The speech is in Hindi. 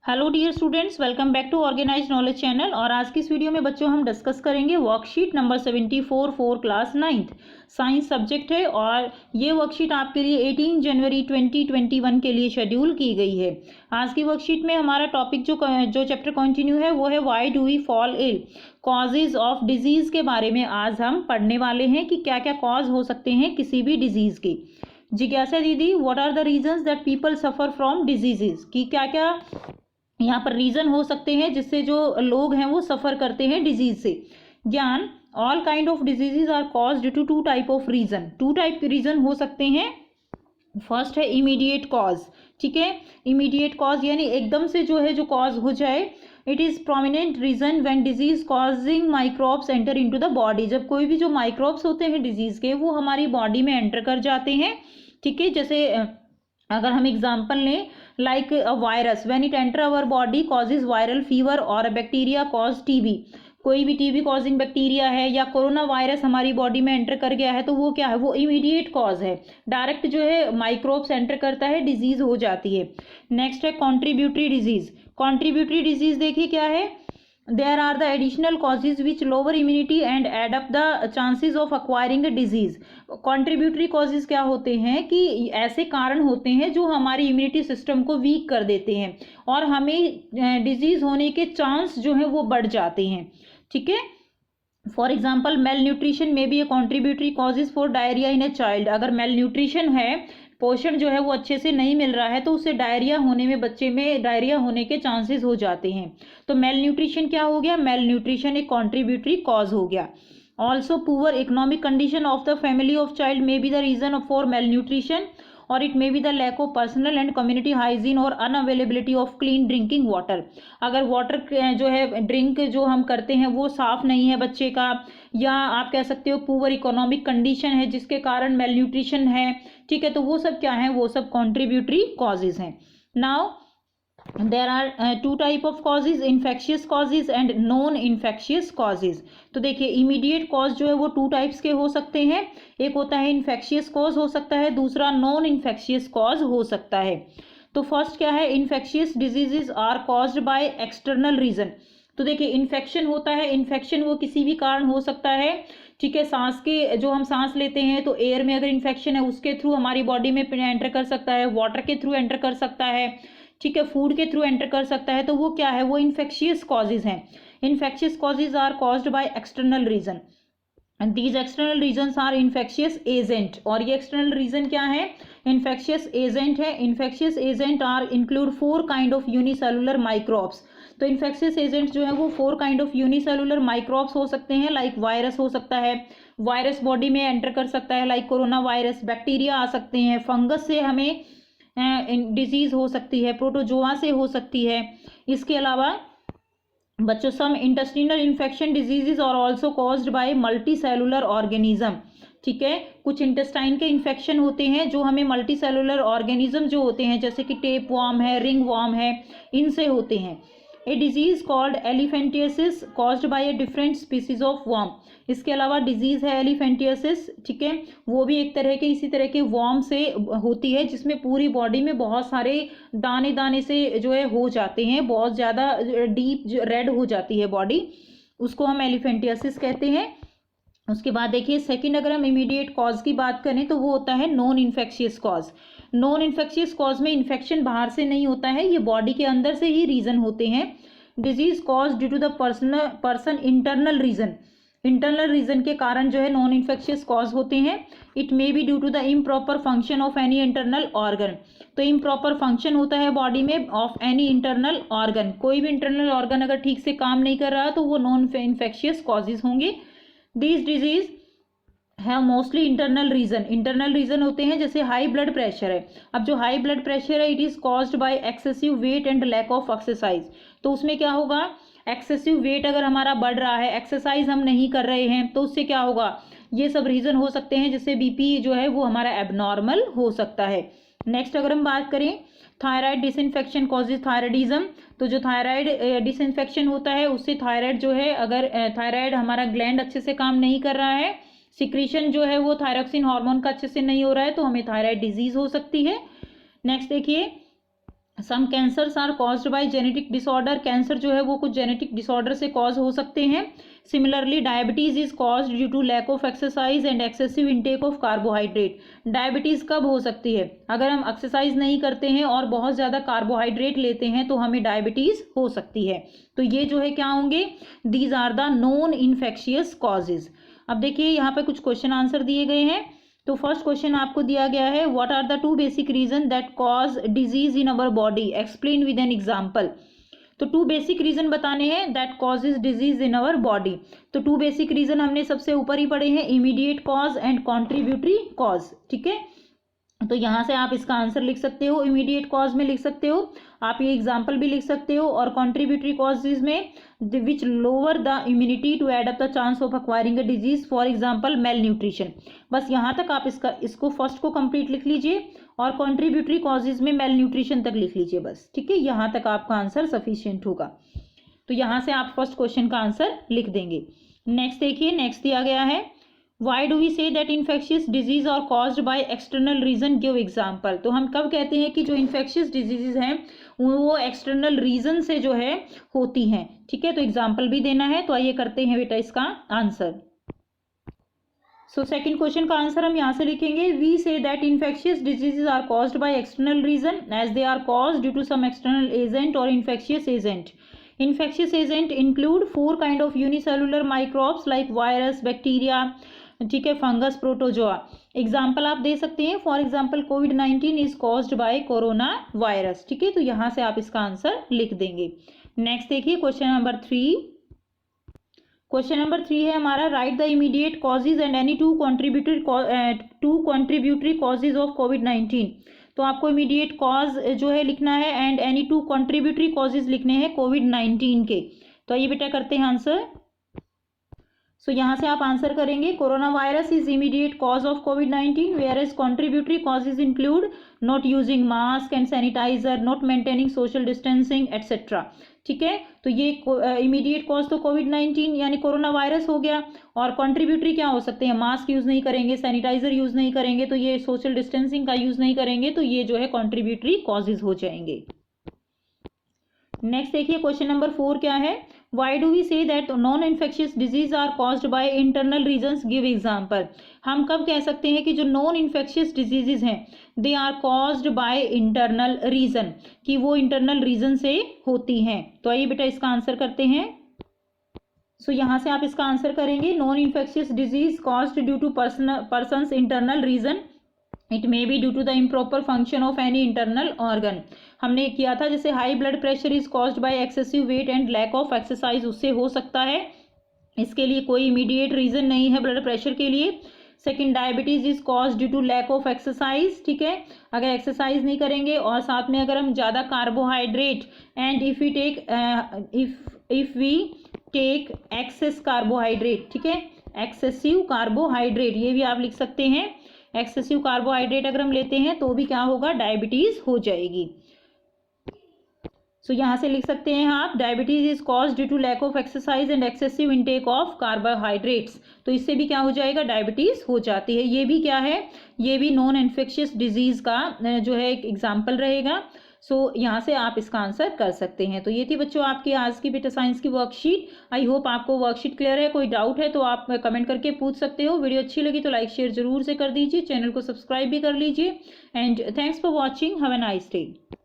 Hello dear students, welcome back to organized knowledge channel. और आज की इस वीडियो में बच्चों हम डिस्कस करेंगे worksheet number 74 for class 9th science subject है। और ये वर्कशीट आपके लिए 18 जनवरी 2021 के लिए शेड्यूल की गई है। आज की वर्कशीट में हमारा टॉपिक जो चैप्टर कंटिन्यू है वो है why do we fall ill, causes of disease के बारे में आज हम पढ़ने वाले हैं कि क्या क्या कॉज हो सकते हैं किसी भी डिजीज के। जिज्ञासा दीदी, what are the reasons that people suffer from diseases, कि क्या क्या यहाँ पर रीजन हो सकते हैं जिससे जो लोग हैं वो सफर करते हैं डिजीज से। Gyan, all kind of diseases are caused due to two type of reason. Two type के रीजन हो सकते हैं। फर्स्ट है इमीडिएट कॉज, ठीक है। इमीडिएट कॉज यानी एकदम से जो कॉज हो जाए। It is prominent reason when disease causing microbes enter into the body. जब कोई भी जो माइक्रोब्स होते हैं डिजीज के वो हमारी बॉडी में एंटर कर जाते हैं, ठीक है। जैसे अगर हम एग्जाम्पल लें, like a virus when it enter our body causes viral fever और अ बैक्टीरिया कॉज टीबी। कोई भी टीबी कॉजिंग बैक्टीरिया है या कोरोना वायरस हमारी बॉडी में एंटर कर गया है तो वो क्या है, वो इमीडिएट कॉज है। डायरेक्ट जो है माइक्रोब्स एंटर करता है, डिजीज हो जाती है। नेक्स्ट है कॉन्ट्रीब्यूटरी डिजीज। कॉन्ट्रीब्यूटरी डिजीज देखिए क्या है, there are the additional causes which lower immunity and add up the chances of acquiring a disease। contributory causes क्या होते हैं कि ऐसे कारण होते हैं जो हमारी इम्यूनिटी सिस्टम को वीक कर देते हैं और हमें डिजीज होने के चांस जो है वो बढ़ जाते हैं, ठीक है। For example malnutrition may be a contributory causes for diarrhoea in a child. अगर मेल न्यूट्रिशन है, पोषण जो है वो अच्छे से नहीं मिल रहा है तो उससे डायरिया होने में, बच्चे में डायरिया होने के चांसेस हो जाते हैं। तो मेल न्यूट्रिशन क्या हो गया, मेल न्यूट्रिशन एक कॉन्ट्रीब्यूटरी कॉज हो गया। Also poor economic condition of the family of child may be the reason for malnutrition और it may be the lack of personal and community hygiene और unavailability of clean drinking water. अगर वाटर जो है ड्रिंक जो हम करते हैं वो साफ नहीं है बच्चे का, या आप कह सकते हो पुअर इकोनॉमिक कंडीशन है जिसके कारण मेल न्यूट्रिशन है, ठीक है। तो वो सब क्या है, वो सब कॉन्ट्रीब्यूटरी कॉजेज हैं। Now there are two type of causes, infectious causes and non infectious causes. तो देखिए इमीडिएट कॉज जो है वो टू टाइप्स के हो सकते हैं। एक होता है इन्फेक्शियस कॉज हो सकता है, दूसरा नॉन इन्फेक्शियस कॉज हो सकता है। तो फर्स्ट क्या है, infectious diseases are caused by external reason. तो देखिए इन्फेक्शन होता है, इन्फेक्शन वो किसी भी कारण हो सकता है, ठीक है। सांस के जो हम सांस लेते हैं तो एयर में अगर इन्फेक्शन है उसके थ्रू हमारी बॉडी में एंटर कर सकता है, वाटर के थ्रू एंटर कर सकता है, ठीक है, फूड के थ्रू एंटर कर सकता है। तो वो क्या है, वो इन्फेक्शियस कॉजेज हैं। Infectious causes are caused by external reason and these external reasons are infectious agent. और ये एक्सटर्नल रीजन क्या है, इन्फेक्शियस एजेंट है। Infectious agent are include 4 kind of unicellular microbes. तो इन्फेक्शियस एजेंट जो है वो 4 काइंड ऑफ यूनिसेलुलर माइक्रोब्स हो सकते हैं। लाइक वायरस हो सकता है, वायरस बॉडी में एंटर कर सकता है, लाइक कोरोना वायरस। बैक्टीरिया आ सकते हैं, फंगस से हमें डिजीज हो सकती है, प्रोटोजोआ से हो सकती है। इसके अलावा बच्चों सम इंटेस्टिनल इन्फेक्शन डिजीजेज और also caused by multi cellular organism, ठीक है। कुछ इंटेस्टाइन के इन्फेक्शन होते हैं जो हमें मल्टी सेलुलर ऑर्गेनिज्म जो होते हैं, जैसे कि टेप वॉर्म है, रिंग वॉर्म है, इनसे होते हैं। A disease called elephantiasis caused by a different species of worm. इसके अलावा डिजीज है एलिफेंटियासिस, ठीक है, वो भी एक तरह के इसी तरह के वॉर्म से होती है जिसमें पूरी बॉडी में बहुत सारे दाने दाने से जो है हो जाते हैं, बहुत ज़्यादा डीप रेड हो जाती है बॉडी, उसको हम एलिफेंटियासिस कहते हैं। उसके बाद देखिए सेकंड, अगर हम इमीडिएट कॉज की बात करें तो वो होता है non infectious cause. Non infectious cause में इन्फेक्शन बाहर से नहीं होता है, ये बॉडी के अंदर से ही रीजन होते हैं। Disease cause due to the person internal reason. Internal reason के कारण जो है नॉन इन्फेक्शियस कॉज होते हैं। It may be due to the improper function of any internal organ. तो इम्प्रॉपर फंक्शन होता है बॉडी में ऑफ एनी इंटरनल ऑर्गन। कोई भी इंटरनल ऑर्गन अगर ठीक से काम नहीं कर रहा तो वो नॉन इन्फेक्शियस कॉजेज होंगे। These disease have mostly internal reason। Internal reason होते हैं, जैसे हाई ब्लड प्रेशर है। अब जो हाई ब्लड प्रेशर है it is caused by excessive weight and lack of exercise. तो उसमें क्या होगा, एक्सेसिव वेट अगर हमारा बढ़ रहा है, एक्सरसाइज हम नहीं कर रहे हैं तो उससे क्या होगा, ये सब रीजन हो सकते हैं जिससे बीपी जो है वो हमारा एबनॉर्मल हो सकता है। नेक्स्ट अगर हम बात करें, थायराइड डिसइंफेक्शन कॉजेज थायराइडिज्म। तो जो थायराइड डिसइंफेक्शन होता है उससे थायराइड जो है, अगर थायराइड हमारा ग्लैंड अच्छे से काम नहीं कर रहा है, सिक्रीशन जो है वो थायरोक्सिन हार्मोन का अच्छे से नहीं हो रहा है तो हमें थायराइड डिजीज हो सकती है। नेक्स्ट देखिए some cancers are caused by genetic disorder, cancer जो है वो कुछ जेनेटिक डिसऑर्डर से कॉज हो सकते हैं। Similarly diabetes is caused due to lack of exercise and excessive intake of carbohydrate. Diabetes कब हो सकती है? अगर हम एक्सरसाइज नहीं करते हैं और बहुत ज़्यादा कार्बोहाइड्रेट लेते हैं तो हमें डायबिटीज हो सकती है। तो ये जो है क्या होंगे? These are the non infectious causes. अब देखिए यहाँ पे कुछ क्वेश्चन आंसर दिए गए हैं। तो फर्स्ट क्वेश्चन आपको दिया गया है, what are the two basic reason that cause disease in our body, explain with an example. तो टू बेसिक रीजन बताने हैं that causes disease in our body. तो टू बेसिक रीजन हमने सबसे ऊपर ही पढ़े हैं, immediate cause and contributory cause. ठीक है, तो यहाँ से आप इसका आंसर लिख सकते हो, इमीडिएट कॉज में लिख सकते हो, आप ये एग्जाम्पल भी लिख सकते हो, और कॉन्ट्रीब्यूटरी कॉजेज में which lower the immunity to add up the chance of acquiring a disease, for example malnutrition. बस यहाँ तक आप इसको फर्स्ट को कंप्लीट लिख लीजिए और कॉन्ट्रीब्यूटरी कॉजेज में मेल न्यूट्रिशन तक लिख लीजिए बस। ठीक है, यहाँ तक आपका आंसर सफिशियंट होगा। तो यहाँ से आप फर्स्ट क्वेश्चन का आंसर लिख देंगे। नेक्स्ट देखिए, नेक्स्ट दिया गया है, Why do we say that infectious disease are caused by external reason? Give example। तो हम कब कहते हैं कि जो infectious diseases हैं वो external reason से जो है होती हैं। ठीक है, तो एग्जाम्पल भी देना है। तो आइए करते हैं बेटा इसका आंसर। सो सेकंड क्वेश्चन का आंसर हम यहाँ से लिखेंगे, we say that infectious diseases are caused by external reason as they are caused due to some external agent or infectious agent। Infectious agent include 4 kind of unicellular microbes like virus, bacteria, ठीक है, फंगस, प्रोटोजोआ। एग्जाम्पल आप दे सकते हैं, for example covid is caused bye corona virus. ठीक है, तो यहाँ से आप इसका आंसर लिख देंगे। नेक्स्ट देखिए क्वेश्चन नंबर 3। क्वेश्चन नंबर 3 है हमारा, write the immediate causes and any two contributory causes of कोविड-19। तो आपको इमीडिएट कॉज जो है लिखना है and any two contributory causes लिखने हैं कोविड-19 के। तो ये बेटा करते हैं आंसर। सो यहाँ से आप आंसर करेंगे, corona virus is immediate cause of कोविड-19 whereas contributory causes include not using mask and sanitizer, not maintaining social distancing etcetera. ठीक है, तो ये इमीडिएट कॉज तो कोविड-19 यानी कोरोना वायरस हो गया, और कॉन्ट्रीब्यूटरी क्या हो सकते हैं? मास्क यूज नहीं करेंगे, सैनिटाइजर यूज नहीं करेंगे, तो ये सोशल डिस्टेंसिंग का यूज नहीं करेंगे, तो ये जो है कॉन्ट्रीब्यूटरी कॉजेज हो जाएंगे। नेक्स्ट देखिए क्वेश्चन नंबर 4 क्या है, why do we say that non infectious disease are caused by internal reasons, give example. हम कब कह सकते हैं कि जो नॉन इन्फेक्शियस डिजीजेज हैं they are caused by internal reason, कि वो इंटरनल रीजन से होती हैं। तो आइए बेटा इसका आंसर करते हैं। सो यहाँ से आप इसका आंसर करेंगे, non infectious disease caused due to persons internal reason, it may be due to the improper function of any internal organ. हमने किया था जैसे high blood pressure is caused by excessive weight and lack of exercise, उससे हो सकता है। इसके लिए कोई इमीडिएट रीजन नहीं है ब्लड प्रेशर के लिए। Second, diabetes is caused due to lack of exercise. ठीक है, अगर एक्सरसाइज नहीं करेंगे और साथ में अगर हम ज़्यादा carbohydrate and if we take excess carbohydrate, ठीक है, एक्सेसिव कार्बोहाइड्रेट, ये भी आप लिख सकते हैं। एक्सेसिव कार्बोहाइड्रेट अगर हम लेते हैं तो भी क्या होगा? डायबिटीज हो जाएगी। सो यहाँ से लिख सकते हैं आप, diabetes is cause due to lack of exercise and excessive intake of carbohydrates. तो इससे भी क्या हो जाएगा? डायबिटीज हो जाती है। ये भी क्या है? ये भी नॉन इन्फेक्शियस डिजीज का जो है एक एग्जाम्पल रहेगा। सो यहाँ से आप इसका आंसर कर सकते हैं। तो ये थी बच्चों आपकी आज की बेटा साइंस की वर्कशीट। आई होप आपको वर्कशीट क्लियर है। कोई डाउट है तो आप कमेंट करके पूछ सकते हो। वीडियो अच्छी लगी तो लाइक शेयर जरूर से कर दीजिए, चैनल को सब्सक्राइब भी कर लीजिए। And thanks for watching, have a nice day.